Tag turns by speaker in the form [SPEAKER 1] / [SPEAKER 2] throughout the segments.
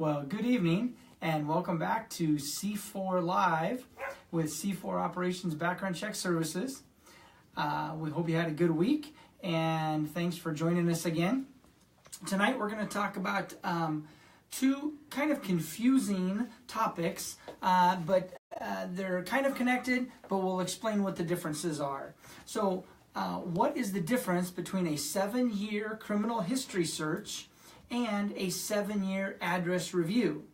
[SPEAKER 1] Well, good evening and welcome back to C4 Live with C4 Operations Background Check Services. We hope you had a good week and thanks for joining us again. Tonight we're going to talk about two kind of confusing topics, but they're kind of connected, but we'll explain what the differences are. So, what is the difference between a 7-year criminal history search and a 7-year address review?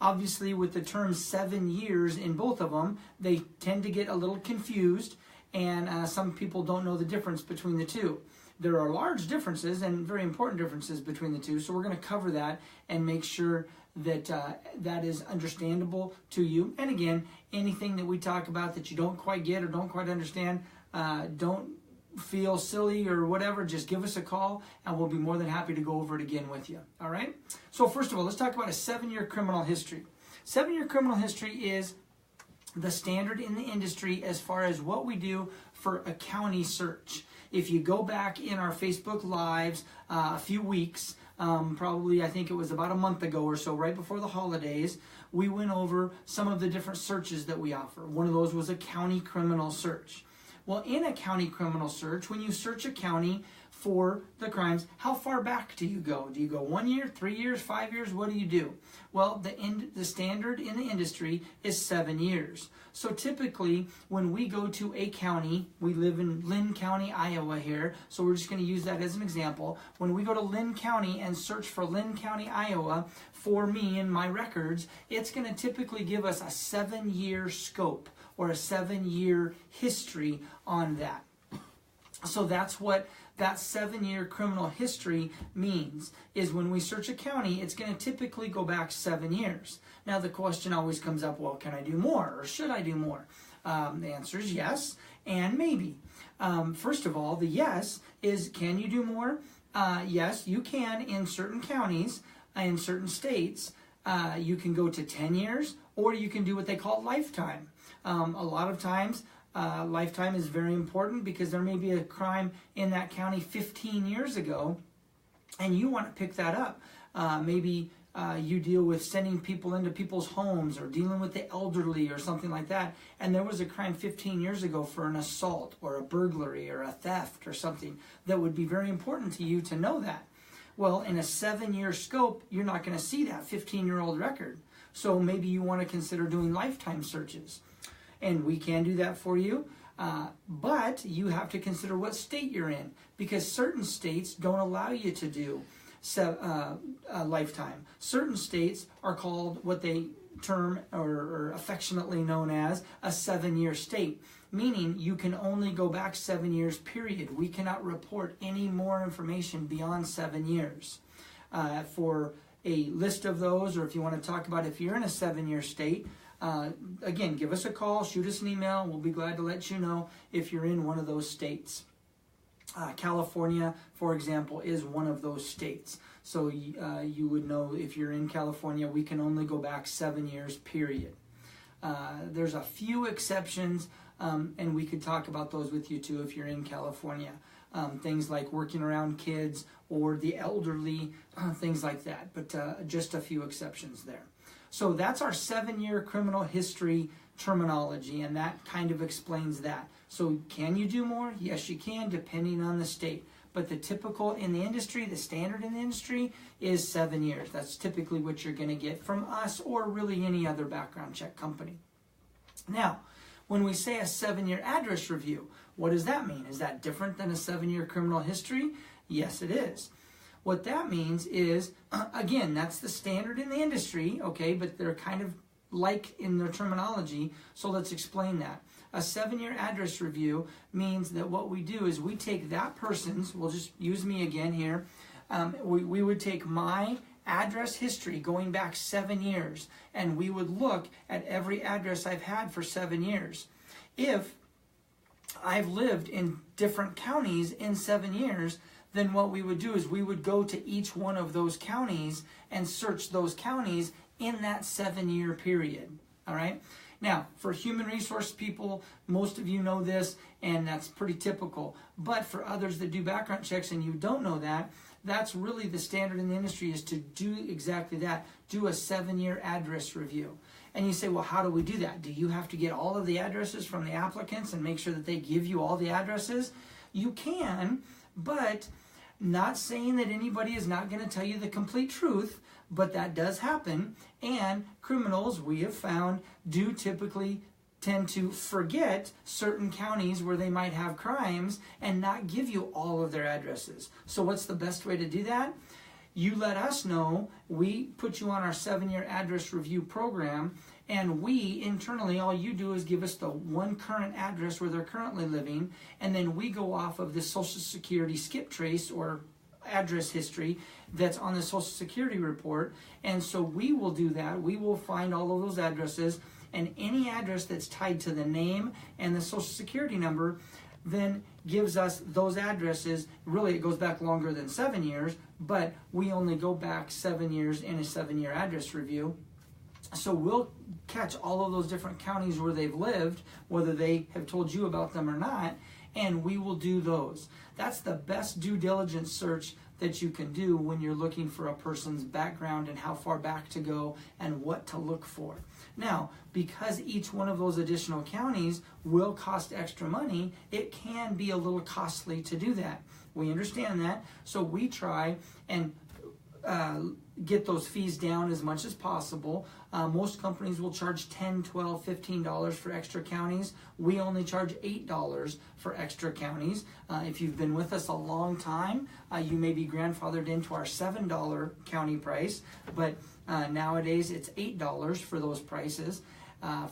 [SPEAKER 1] Obviously, with the term 7 years in both of them, they tend to get a little confused, and some people don't know the difference between the two. There are large differences and very important differences between the two, so we're going to cover that and make sure that that is understandable to you. And again, anything that we talk about that you don't quite get or don't quite understand, don't feel silly or whatever, just give us a call and we'll be more than happy to go over it again with you. All right? So first of all, let's talk about a 7-year criminal history. 7-year criminal history is the standard in the industry as far as what we do for a county search. If you go back in our Facebook Lives a few weeks, probably I think it was about a month ago or so, right before the holidays, we went over some of the different searches that we offer. One of those was a county criminal search. Well, in a county criminal search, when you search a county for the crimes, how far back do you go? Do you go 1 year, 3 years, 5 years? What do you do? Well, the standard in the industry is 7 years. So typically, when we go to a county, we live in Linn County, Iowa here, so we're just going to use that as an example. When we go to Linn County and search for Linn County, Iowa, for me and my records, it's going to typically give us a 7-year scope or a 7-year history on that. So that's what that 7-year criminal history means, is when we search a county, it's going to typically go back 7 years. Now the question always comes up, well, can I do more or should I do more? The answer is yes and maybe. First of all, the yes is, can you do more? Yes, you can in certain counties, in certain states. You can go to 10 years or you can do what they call lifetime. A lot of times, lifetime is very important because there may be a crime in that county 15 years ago and you want to pick that up. Maybe you deal with sending people into people's homes or dealing with the elderly or something like that, and there was a crime 15 years ago for an assault or a burglary or a theft or something that would be very important to you to know that. Well, in a 7-year scope, you're not going to see that 15-year-old record. So maybe you want to consider doing lifetime searches. And we can do that for you, but you have to consider what state you're in, because certain states don't allow you to do lifetime. Certain states are called what they term or affectionately known as a 7-year state, meaning you can only go back 7 years, period. We cannot report any more information beyond 7 years. For a list of those, or if you want to talk about if you're in a 7-year state, again, give us a call, shoot us an email. We'll be glad to let you know if you're in one of those states. California, for example, is one of those states. So you would know if you're in California, we can only go back 7 years, period. There's a few exceptions, and we could talk about those with you too if you're in California. Things like working around kids or the elderly, things like that. But just a few exceptions there. So that's our 7-year criminal history terminology, and that kind of explains that. So can you do more? Yes, you can, depending on the state. But the typical in the industry, the standard in the industry is 7 years. That's typically what you're going to get from us or really any other background check company. Now, when we say a 7-year address review, what does that mean? Is that different than a 7-year criminal history? Yes, it is. What that means is, again, that's the standard in the industry, okay, but they're kind of like in their terminology, so let's explain that. A 7-year address review means that what we do is we take that person's, we'll just use me again here, we would take my address history going back 7 years, and we would look at every address I've had for 7 years. If I've lived in different counties in 7 years, then what we would do is we would go to each one of those counties and search those counties in that 7-year period. All right? Now, for human resource people, most of you know this, and that's pretty typical. But for others that do background checks and you don't know that, that's really the standard in the industry, is to do exactly that. Do a 7-year address review. And you say, well, how do we do that? Do you have to get all of the addresses from the applicants and make sure that they give you all the addresses? You can, but not saying that anybody is not going to tell you the complete truth, but that does happen. And criminals, we have found, do typically tend to forget certain counties where they might have crimes and not give you all of their addresses. So what's the best way to do that? You let us know. We put you on our 7-year address review program, and we internally, all you do is give us the one current address where they're currently living, and then we go off of the Social Security skip trace or address history that's on the Social Security report. And so we will do that. We will find all of those addresses, and any address that's tied to the name and the Social Security number then gives us those addresses. Really, it goes back longer than 7 years, but we only go back 7 years in a 7-year address review. So we'll catch all of those different counties where they've lived, whether they have told you about them or not, and we will do those. That's the best due diligence search that you can do when you're looking for a person's background and how far back to go and what to look for. Now, because each one of those additional counties will cost extra money, it can be a little costly to do that. We understand that, so we try and get those fees down as much as possible. Most companies will charge $10, $12, $15 for extra counties. We only charge $8 for extra counties. If you've been with us a long time, you may be grandfathered into our $7 county price, but nowadays it's $8 for those prices,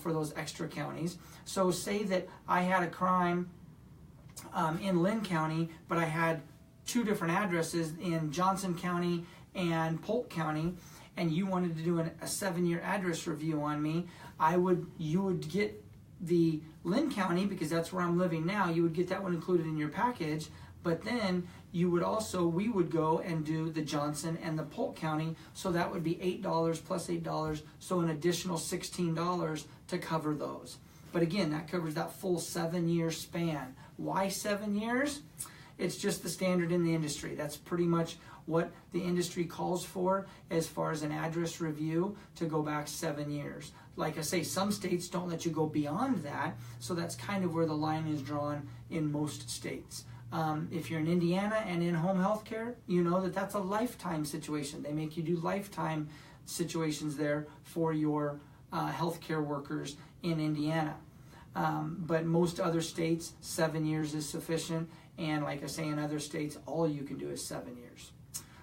[SPEAKER 1] for those extra counties. So say that I had a crime in Lynn County, but I had 2 different addresses in Johnson County and Polk County, and you wanted to do a 7-year address review on me. You would get the Lynn County, because that's where I'm living now. You would get that one included in your package, but then we would go and do the Johnson and the Polk County, so that would be $8 plus $8, so an additional $16 to cover those. But again, that covers that full 7-year span. Why 7 years? It's just the standard in the industry. That's pretty much what the industry calls for as far as an address review, to go back 7 years. Like I say, some states don't let you go beyond that, so that's kind of where the line is drawn in most states. If you're in Indiana and in home health care, you know that that's a lifetime situation. They make you do lifetime situations there for your healthcare workers in Indiana. But most other states, 7 years is sufficient. And like I say, in other states, all you can do is 7 years.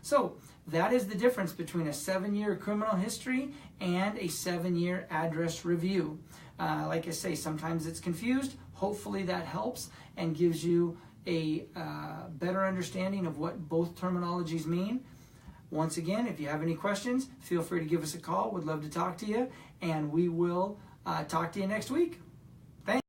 [SPEAKER 1] So that is the difference between a 7-year criminal history and a 7-year address review. Like I say, sometimes it's confused. Hopefully that helps and gives you a better understanding of what both terminologies mean. Once again, if you have any questions, feel free to give us a call. We'd love to talk to you, and we will talk to you next week.